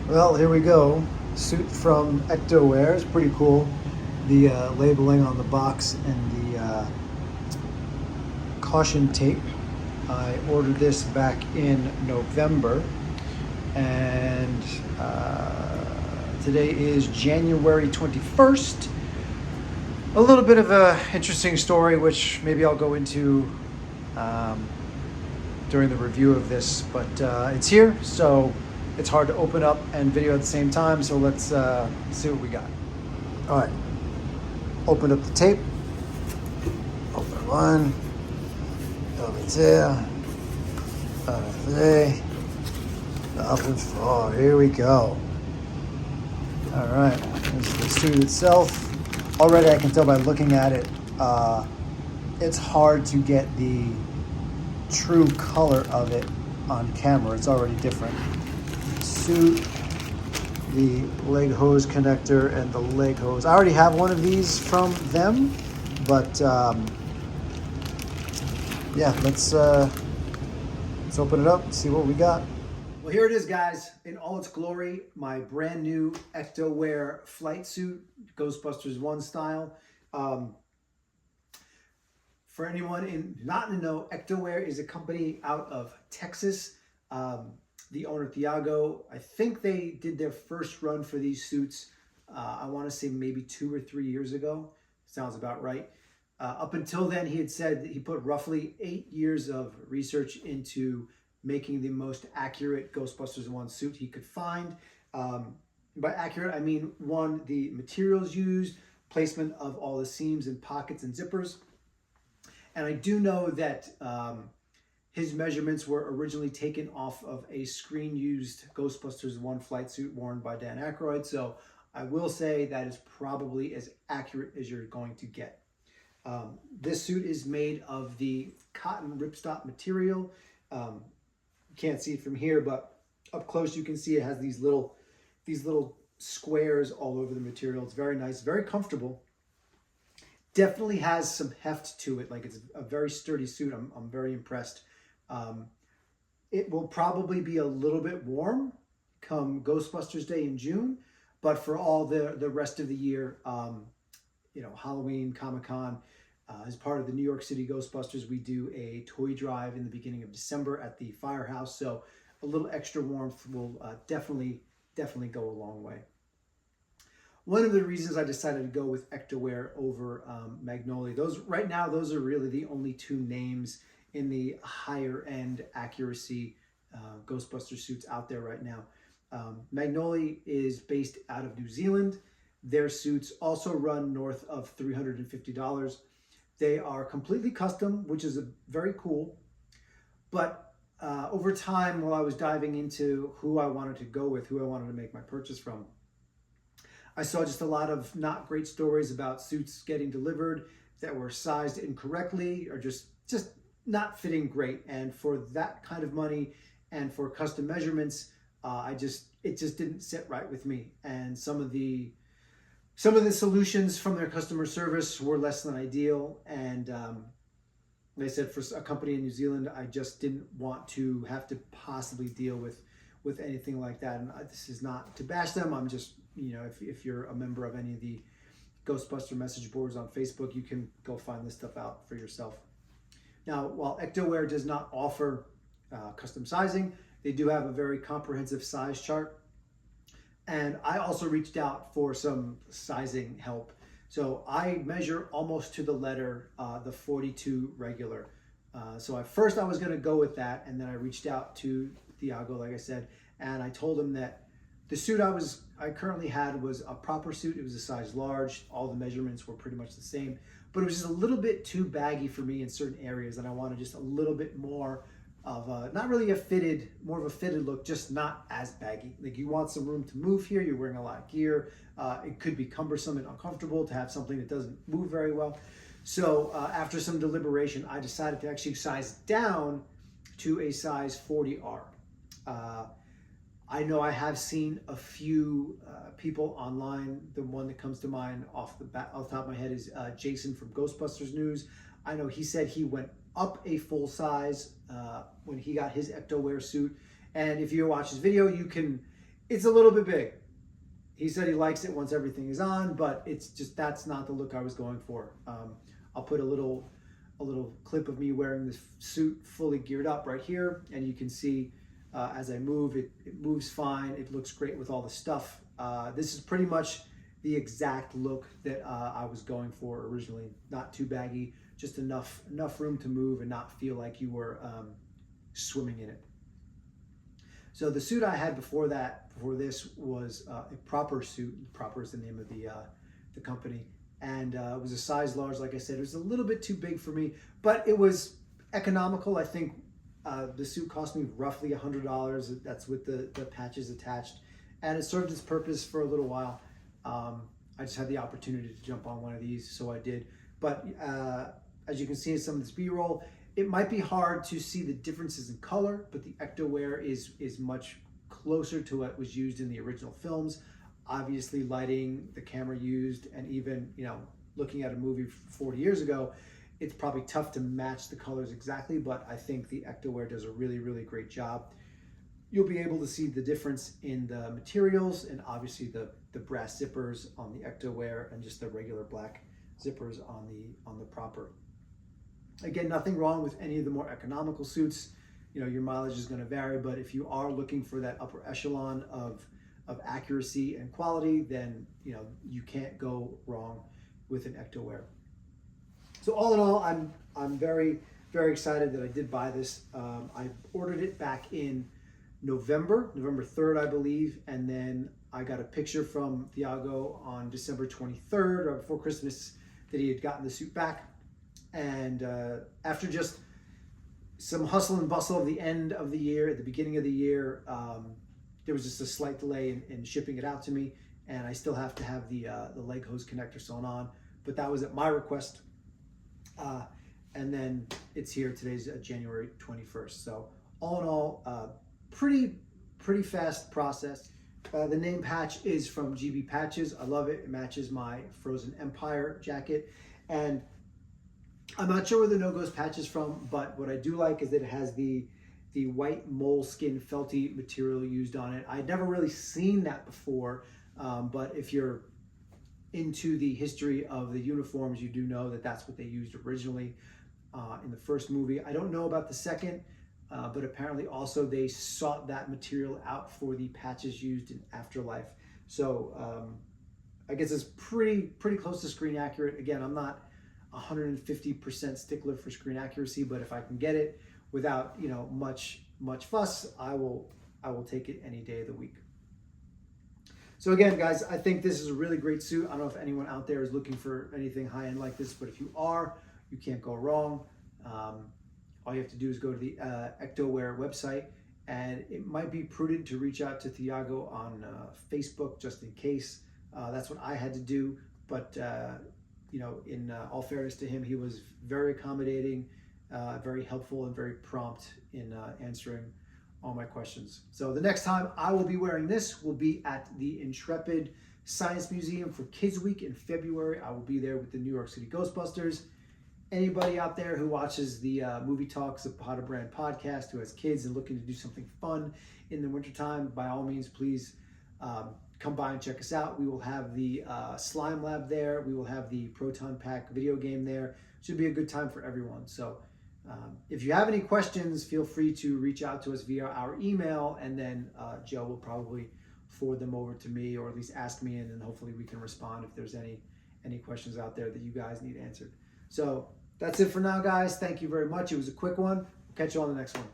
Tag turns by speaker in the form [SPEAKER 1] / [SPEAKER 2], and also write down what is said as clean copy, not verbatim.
[SPEAKER 1] Well, here we go. Suit from ECTOWEAR is pretty cool. The labeling on the box and the caution tape. I ordered this back in November, and today is January 21st. A little bit of a interesting story, which maybe I'll go into during the review of this, but it's here, so it's hard to open up and video at the same time, so let's see what we got. All right, open up the tape, open one, over there, over four, here we go. All right, this is the suit itself. Already I can tell by looking at it, it's hard to get the true color of it on camera. It's already different. Suit, the leg hose connector, and the leg hose. I already have one of these from them, but yeah, let's open it up and see what we got. Well, here it is, guys, in all its glory. My brand new ECTOWEAR flight suit, Ghostbusters 1 style. For anyone not in the know, ECTOWEAR is a company out of Texas. The owner, Thiago, I think they did their first run for these suits, I want to say maybe 2 or 3 years ago. Sounds about right. Up until then, he had said that he put roughly 8 years of research into making the most accurate Ghostbusters 1 suit he could find. By accurate, I mean, one, the materials used, placement of all the seams and pockets and zippers. And I do know that his measurements were originally taken off of a screen-used Ghostbusters 1 flight suit worn by Dan Aykroyd. So I will say that is probably as accurate as you're going to get. This suit is made of the cotton ripstop material. You can't see it from here, but up close you can see it has these little squares all over the material. It's very nice, very comfortable. Definitely has some heft to it. Like, it's a very sturdy suit. I'm very impressed. It will probably be a little bit warm come Ghostbusters Day in June, but for all the rest of the year, you know, Halloween, Comic-Con, as part of the New York City Ghostbusters, we do a toy drive in the beginning of December at the firehouse. So a little extra warmth will definitely go a long way. One of the reasons I decided to go with ECTOWEAR over Magnolia, right now, those are really the only two names in the higher end accuracy Ghostbuster suits out there right now. Magnolia is based out of New Zealand. Their suits also run north of $350. They are completely custom, which is very cool. But over time, while I was diving into who I wanted to go with, who I wanted to make my purchase from, I saw just a lot of not great stories about suits getting delivered that were sized incorrectly or just not fitting great. And for that kind of money and for custom measurements, it just didn't sit right with me. And some of the solutions from their customer service were less than ideal. And like I said, for a company in New Zealand, I just didn't want to have to possibly deal with anything like that. And this is not to bash them. I'm just, you know, if you're a member of any of the Ghostbuster message boards on Facebook, you can go find this stuff out for yourself. Now, while ECTOWEAR does not offer custom sizing, they do have a very comprehensive size chart. And I also reached out for some sizing help. So I measure almost to the letter the 42 regular. So at first I was going to go with that, and then I reached out to Thiago, like I said, and I told him that the suit I currently had was a proper suit. It was a size large. All the measurements were pretty much the same, but it was just a little bit too baggy for me in certain areas, and I wanted just a little bit more of not really more of a fitted look, just not as baggy. Like, you want some room to move here. You're wearing a lot of gear. It could be cumbersome and uncomfortable to have something that doesn't move very well. So after some deliberation, I decided to actually size down to a size 40R. I know I have seen a few people online. The one that comes to mind off the top of my head is Jason from Ghostbusters News. I know he said he went up a full size when he got his ECTOWEAR suit. And if you watch his video, you can It's a little bit big. He said he likes it once everything is on, but it's just, that's not the look I was going for. I'll put a little clip of me wearing this suit fully geared up right here, and you can see as I move, it moves fine. It looks great with all the stuff. This is pretty much the exact look that I was going for originally. Not too baggy, just enough room to move and not feel like you were swimming in it. So the suit I had before this was a proper suit. Proper is the name of the company. And it was a size large, like I said. It was a little bit too big for me, but it was economical. I think the suit cost me roughly $100. That's with the patches attached. And it served its purpose for a little while. I just had the opportunity to jump on one of these, so I did. But as you can see in some of this B-roll, it might be hard to see the differences in color, but the ECTOWEAR is much closer to what was used in the original films. Obviously, lighting, the camera used, and even, you know, looking at a movie 40 years ago, it's probably tough to match the colors exactly, but I think the ECTOWEAR does a really, really great job. You'll be able to see the difference in the materials and obviously the brass zippers on the ECTOWEAR and just the regular black zippers on the proper. Again, nothing wrong with any of the more economical suits. You know, your mileage is going to vary, but if you are looking for that upper echelon of accuracy and quality, then, you know, you can't go wrong with an ECTOWEAR. So all in all, I'm very, very excited that I did buy this. I ordered it back in November 3rd, I believe, and then I got a picture from Thiago on December 23rd, or before Christmas, that he had gotten the suit back. And after just some hustle and bustle of the end of the year, at the beginning of the year, there was just a slight delay in shipping it out to me, and I still have to have the leg hose connector sewn on, but that was at my request. And then it's here. Today's January 21st. So all in all, pretty fast process. The name patch is from GB Patches. I love it. It matches my Frozen Empire jacket. And I'm not sure where the No Ghost patch is from, but what I do like is that it has the white moleskin felty material used on it. I'd never really seen that before, but if you're into the history of the uniforms, you do know that that's what they used originally in the first movie. I don't know about the second, but apparently also they sought that material out for the patches used in Afterlife. So I guess it's pretty close to screen accurate. Again, I'm not 150% stickler for screen accuracy, but if I can get it without, you know, much fuss, I will take it any day of the week. So again, guys, I think this is a really great suit. I don't know if anyone out there is looking for anything high-end like this, but if you are, you can't go wrong. All you have to do is go to the ECTOWEAR website, and it might be prudent to reach out to Thiago on Facebook just in case. That's what I had to do, but you know, in all fairness to him, he was very accommodating, very helpful, and very prompt in answering all my questions. So the next time I will be wearing this will be at the Intrepid Science Museum for Kids Week in February. I will be there with the New York City Ghostbusters. Anybody out there who watches the Movie Talks Zapata brand podcast, who has kids and looking to do something fun in the wintertime, by all means, please come by and check us out. We will have the Slime Lab there. We will have the Proton Pack video game there. Should be a good time for everyone. So if you have any questions, feel free to reach out to us via our email, and then Joe will probably forward them over to me, or at least ask me, and then hopefully we can respond if there's any questions out there that you guys need answered. So that's it for now, guys. Thank you very much. It was a quick one. We'll catch you on the next one.